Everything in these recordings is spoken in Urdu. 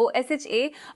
OSHA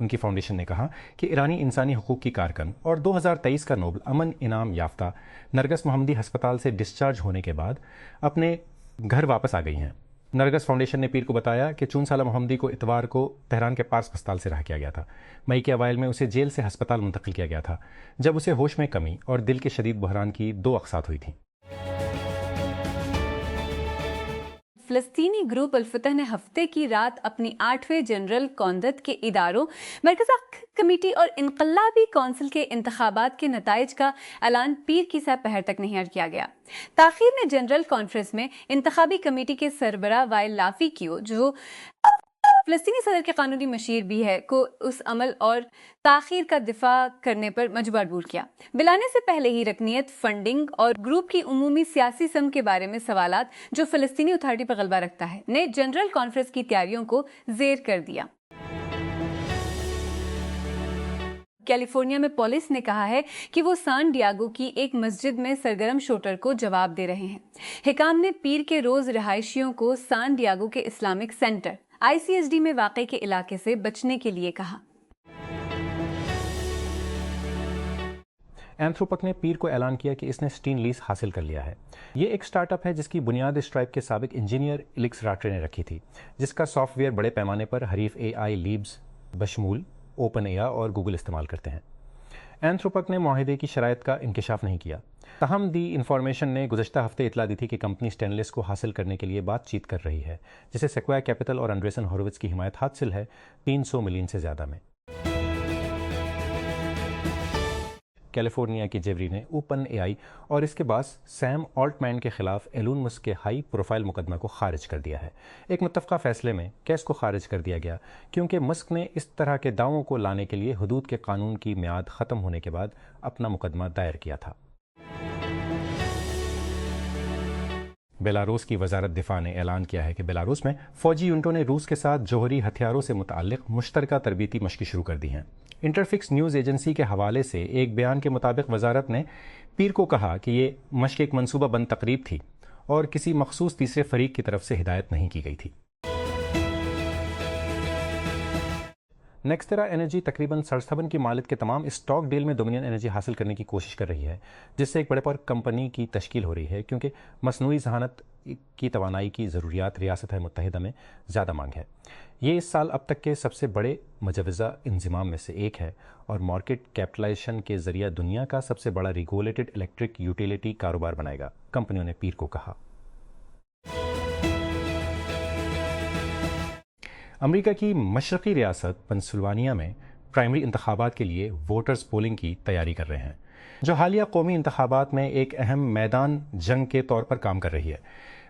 ان کی فاؤنڈیشن نے کہا کہ ایرانی انسانی حقوق کی کارکن اور 2023 کا نوبل امن انعام یافتہ نرگس محمدی ہسپتال سے ڈسچارج ہونے کے بعد اپنے گھر واپس آ گئی ہیں۔ نرگس فاؤنڈیشن نے پیر کو بتایا کہ 4 سالہ محمدی کو اتوار کو تہران کے پارس ہسپتال سے رہا کیا گیا تھا۔ مئی کے اوائل میں اسے جیل سے ہسپتال منتقل کیا گیا تھا، جب اسے ہوش میں کمی اور دل کے شدید بحران کی 2 اقساط ہوئی تھیں۔ فلسطینی گروپ الفتح نے ہفتے کی رات اپنی 8ویں جنرل کونسل کے اداروں مرکزی کمیٹی اور انقلابی کونسل کے انتخابات کے نتائج کا اعلان پیر کی سہ پہر تک نہیں کیا گیا۔ تاخیر میں جنرل کانفرنس میں انتخابی کمیٹی کے سربراہ وائل لافی کیو، جو فلسطینی صدر کے قانونی مشیر بھی ہے، کو اس عمل اور تاخیر کا دفاع کرنے پر مجبور کیا۔ بلانے سے پہلے ہی رکنیت، فنڈنگ اور گروپ کی عمومی سیاسی سمت کے بارے میں سوالات جو فلسطینی اتھارٹی پر غلبہ رکھتا ہے نے جنرل کانفرنس کی تیاریوں کو زیر کر دیا۔ کیلیفورنیا میں پولیس نے کہا ہے کہ وہ سان ڈیاگو کی ایک مسجد میں سرگرم شوٹر کو جواب دے رہے ہیں۔ حکام نے پیر کے روز رہائشیوں کو سان ڈیاگو کے اسلامک سینٹر ICSD میں واقع کے علاقے سے بچنے کے لیے کہا۔ اینتھروپک نے پیر کو اعلان کیا کہ اس نے اسٹین لیز حاصل کر لیا ہے۔ یہ ایک سٹارٹ اپ ہے جس کی بنیاد اسٹرائپ کے سابق انجینئر ایلکس راٹرے نے رکھی تھی، جس کا سافٹ ویئر بڑے پیمانے پر حریف AI لیبز بشمول اوپن AI اور گوگل استعمال کرتے ہیں۔ اینتھروپک نے معاہدے کی شرائط کا انکشاف نہیں کیا، تاہم دی انفارمیشن نے گزشتہ ہفتے اطلاع دی تھی کہ کمپنی اسٹینلیس کو حاصل کرنے کے لیے بات چیت کر رہی ہے، جسے سیکویا کیپٹل اور انڈریسن ہورووٹز کی حمایت حاصل ہے 300 ملین سے زیادہ میں۔ کیلیفورنیا کی جیوری نے اوپن AI اور اس کے باس سیم آلٹمین کے خلاف ایلون مسک کے ہائی پروفائل مقدمہ کو خارج کر دیا ہے۔ ایک متفقہ فیصلے میں کیس کو خارج کر دیا گیا کیونکہ مسک نے اس طرح کے دعووں کو لانے کے لیے حدود کے قانون کی میعاد ختم ہونے کے بعد اپنا مقدمہ دائر کیا تھا۔ بیلاروس کی وزارت دفاع نے اعلان کیا ہے کہ بیلاروس میں فوجی یونٹوں نے روس کے ساتھ جوہری ہتھیاروں سے متعلق مشترکہ تربیتی مشقیں شروع کر دی ہیں۔ انٹرفکس نیوز ایجنسی کے حوالے سے ایک بیان کے مطابق وزارت نے پیر کو کہا کہ یہ مشق ایک منصوبہ بند تقریب تھی اور کسی مخصوص تیسرے فریق کی طرف سے ہدایت نہیں کی گئی تھی۔ نیکسٹرا انرجی تقریباً 57 کی مالک کے تمام اسٹاک ڈیل میں ڈومینین انرجی حاصل کرنے کی کوشش کر رہی ہے، جس سے ایک بڑے پر کمپنی کی تشکیل ہو رہی ہے کیونکہ مصنوعی ذہانت کی توانائی کی ضروریات ریاست متحدہ میں زیادہ مانگ ہے۔ یہ اس سال اب تک کے سب سے بڑے مجوزہ انضمام میں سے ایک ہے اور مارکیٹ کیپٹلائزیشن کے ذریعہ دنیا کا سب سے بڑا ریگولیٹڈ الیکٹرک یوٹیلیٹی کاروبار بنائے گا، کمپنیوں نے پیر کو کہا۔ امریکہ کی مشرقی ریاست پنسلوانیا میں پرائمری انتخابات کے لیے ووٹرز پولنگ کی تیاری کر رہے ہیں، جو حالیہ قومی انتخابات میں ایک اہم میدان جنگ کے طور پر کام کر رہی ہے۔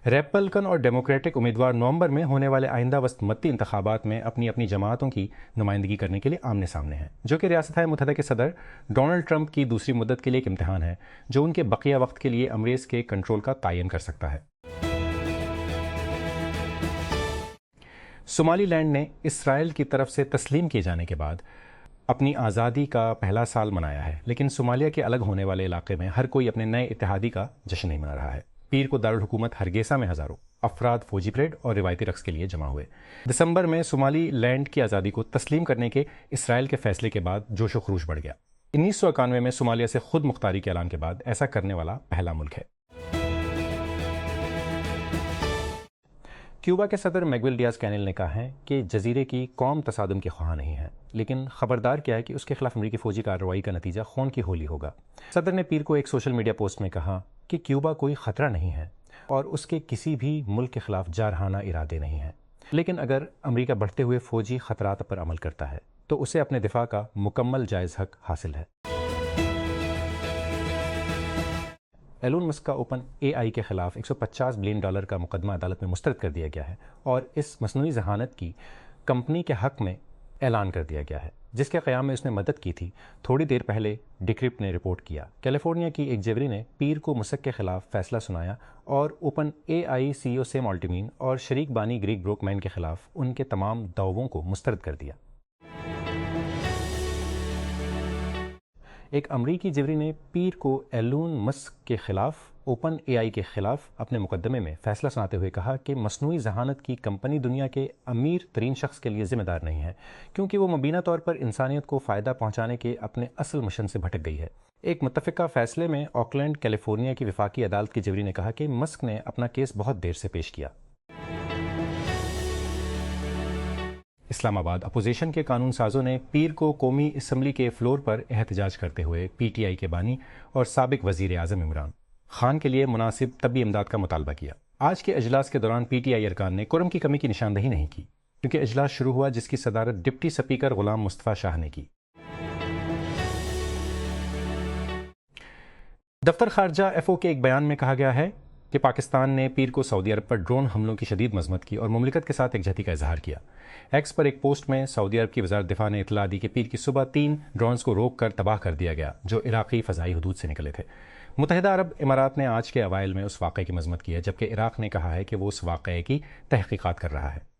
ریپبلکن اور ڈیموکریٹک امیدوار نومبر میں ہونے والے آئندہ وسط متی انتخابات میں اپنی اپنی جماعتوں کی نمائندگی کرنے کے لیے آمنے سامنے ہیں، جو کہ ریاست متحدہ کے صدر ڈونلڈ ٹرمپ کی دوسری مدت کے لیے ایک امتحان ہے جو ان کے بقیہ وقت کے لیے امریز کے کنٹرول کا تعین کر سکتا ہے۔ صومالی لینڈ نے اسرائیل کی طرف سے تسلیم کیے جانے کے بعد اپنی آزادی کا پہلا سال منایا ہے، لیکن صومالیہ کے الگ ہونے والے علاقے میں ہر کوئی اپنے نئے اتحادی کا جشن نہیں منا رہا ہے۔ پیر کو دارالحکومت ہرگیسا میں ہزاروں افراد فوجی پریڈ اور روایتی رقص کے لیے جمع ہوئے۔ دسمبر میں صومالی لینڈ کی آزادی کو تسلیم کرنے کے اسرائیل کے فیصلے کے بعد جوش و خروش بڑھ گیا۔ 1991 میں صومالیہ سے خود مختاری کے اعلان کے بعد ایسا کرنے والا پہلا ملک ہے۔ کیوبا کے صدر میگویل ڈیاز کینیل نے کہا ہے کہ جزیرے کی قوم تصادم کے خواہاں نہیں ہے، لیکن خبردار کیا ہے کہ اس کے خلاف امریکی فوجی کارروائی کا نتیجہ خون کی ہولی ہوگا۔ صدر نے پیر کو ایک سوشل میڈیا پوسٹ میں کہا کہ کیوبا کوئی خطرہ نہیں ہے اور اس کے کسی بھی ملک کے خلاف جارحانہ ارادے نہیں ہیں، لیکن اگر امریکہ بڑھتے ہوئے فوجی خطرات پر عمل کرتا ہے تو اسے اپنے دفاع کا مکمل جائز حق حاصل ہے۔ ایلون مسک کا اوپن AI کے خلاف $150 بلین کا مقدمہ عدالت میں مسترد کر دیا گیا ہے اور اس مصنوعی ذہانت کی کمپنی کے حق میں اعلان کر دیا گیا ہے جس کے قیام میں اس نے مدد کی تھی، تھوڑی دیر پہلے ڈیکرپٹ نے رپورٹ کیا۔ کیلیفورنیا کی ایک جیوری نے پیر کو مسک کے خلاف فیصلہ سنایا اور open AI CEO same Altman اور شریک بانی گریگ بروکمین کے خلاف ان کے تمام دعووں کو مسترد کر دیا۔ ایک امریکی جوری نے پیر کو ایلون مسک کے خلاف اوپن اے آئی کے خلاف اپنے مقدمے میں فیصلہ سناتے ہوئے کہا کہ مصنوعی ذہانت کی کمپنی دنیا کے امیر ترین شخص کے لیے ذمہ دار نہیں ہے، کیونکہ وہ مبینہ طور پر انسانیت کو فائدہ پہنچانے کے اپنے اصل مشن سے بھٹک گئی ہے۔ ایک متفقہ فیصلے میں آکلینڈ کیلیفورنیا کی وفاقی عدالت کی جوری نے کہا کہ مسک نے اپنا کیس بہت دیر سے پیش کیا۔ اسلام آباد اپوزیشن کے قانون سازوں نے پیر کو قومی اسمبلی کے فلور پر احتجاج کرتے ہوئے پی ٹی آئی کے بانی اور سابق وزیر اعظم عمران خان کے لیے مناسب طبی امداد کا مطالبہ کیا۔ آج کے اجلاس کے دوران پی ٹی آئی ارکان نے کورم کی کمی کی نشاندہی نہیں کی، کیونکہ اجلاس شروع ہوا جس کی صدارت ڈپٹی سپیکر غلام مصطفیٰ شاہ نے کی۔ دفتر خارجہ ایف او کے ایک بیان میں کہا گیا ہے کہ پاکستان نے پیر کو سعودی عرب پر ڈرون حملوں کی شدید مذمت کی اور مملکت کے ساتھ یکجہتی کا اظہار کیا۔ ایکس پر ایک پوسٹ میں سعودی عرب کی وزارت دفاع نے اطلاع دی کہ پیر کی صبح 3 ڈرونز کو روک کر تباہ کر دیا گیا جو عراقی فضائی حدود سے نکلے تھے۔ متحدہ عرب امارات نے آج کے اوائل میں اس واقعے کی مذمت کی ہے، جبکہ عراق نے کہا ہے کہ وہ اس واقعے کی تحقیقات کر رہا ہے۔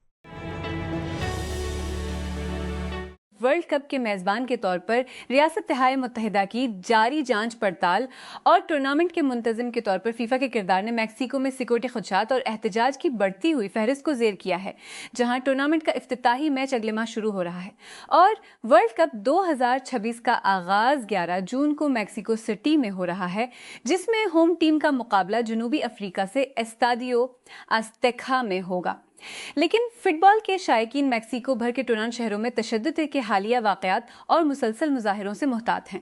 ورلڈ کپ کے میزبان کے طور پر ریاست متحدہ کی جاری جانچ پڑتال اور ٹورنامنٹ کے منتظم کے طور پر فیفا کے کردار نے میکسیکو میں سیکورٹی خدشات اور احتجاج کی بڑھتی ہوئی فہرست کو زیر کیا ہے، جہاں ٹورنامنٹ کا افتتاحی میچ اگلے ماہ شروع ہو رہا ہے اور ورلڈ کپ 2026 کا آغاز 11 جون کو میکسیکو سٹی میں ہو رہا ہے، جس میں ہوم ٹیم کا مقابلہ جنوبی افریقہ سے اسٹاڈیو آزتیکا میں ہوگا۔ لیکن فٹ بال کے شائقین میکسیکو بھر کے 59 شہروں میں تشدد کے حالیہ واقعات اور مسلسل مظاہروں سے محتاط ہیں۔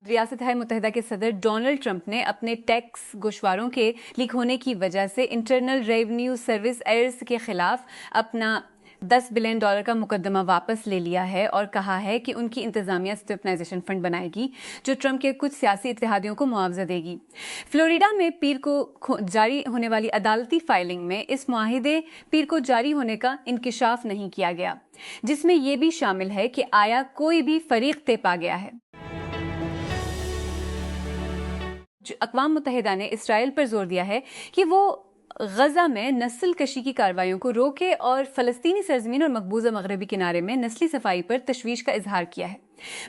ریاست متحدہ کے صدر ڈونلڈ ٹرمپ نے اپنے ٹیکس گوشواروں کے لیک ہونے کی وجہ سے انٹرنل ریونیو سروس ایئرز کے خلاف اپنا $10 بلین کا مقدمہ واپس لے لیا ہے اور کہا ہے کہ ان کی انتظامیہ اسٹیبلائزیشن فنڈ بنائے گی جو ٹرمپ کے کچھ سیاسی اتحادیوں کو معاوضہ دے گی۔ فلوریڈا میں پیر کو جاری ہونے والی عدالتی فائلنگ میں اس معاہدے پیر کو جاری ہونے کا انکشاف نہیں کیا گیا، جس میں یہ بھی شامل ہے کہ آیا کوئی بھی فریق طے پا گیا ہے۔ اقوام متحدہ نے اسرائیل پر زور دیا ہے کہ وہ غزہ میں نسل کشی کی کارروائیوں کو روکے اور فلسطینی سرزمین اور مقبوضہ مغربی کنارے میں نسلی صفائی پر تشویش کا اظہار کیا ہے۔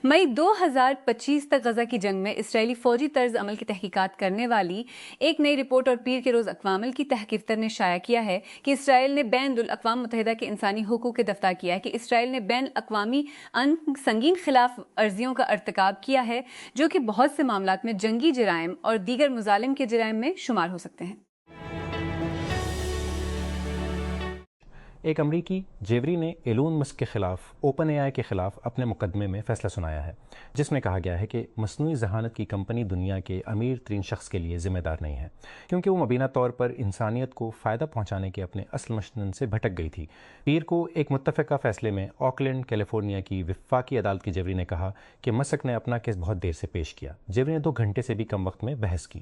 مئی 2025 تک غزہ کی جنگ میں اسرائیلی فوجی طرز عمل کی تحقیقات کرنے والی ایک نئی رپورٹ اور پیر کے روز اقوام کی تحقیقات نے شائع کیا ہے کہ اسرائیل نے بین الاقوام متحدہ کے انسانی حقوق کے دفتر کیا ہے کہ اسرائیل نے بین الاقوامی سنگین خلاف ورزیوں کا ارتکاب کیا ہے جو کہ بہت سے معاملات میں جنگی جرائم اور دیگر مظالم کے جرائم میں شمار ہو سکتے ہیں۔ ایک امریکی جیوری نے ایلون مسک کے خلاف اوپن اے آئی کے خلاف اپنے مقدمے میں فیصلہ سنایا ہے، جس میں کہا گیا ہے کہ مصنوعی ذہانت کی کمپنی دنیا کے امیر ترین شخص کے لیے ذمہ دار نہیں ہے، کیونکہ وہ مبینہ طور پر انسانیت کو فائدہ پہنچانے کے اپنے اصل مشن سے بھٹک گئی تھی۔ پیر کو ایک متفقہ فیصلے میں آکلینڈ کیلیفورنیا کی وفاقی عدالت کی جیوری نے کہا کہ مسک نے اپنا کیس بہت دیر سے پیش کیا۔ جیوری نے 2 گھنٹے سے بھی کم وقت میں بحث کی۔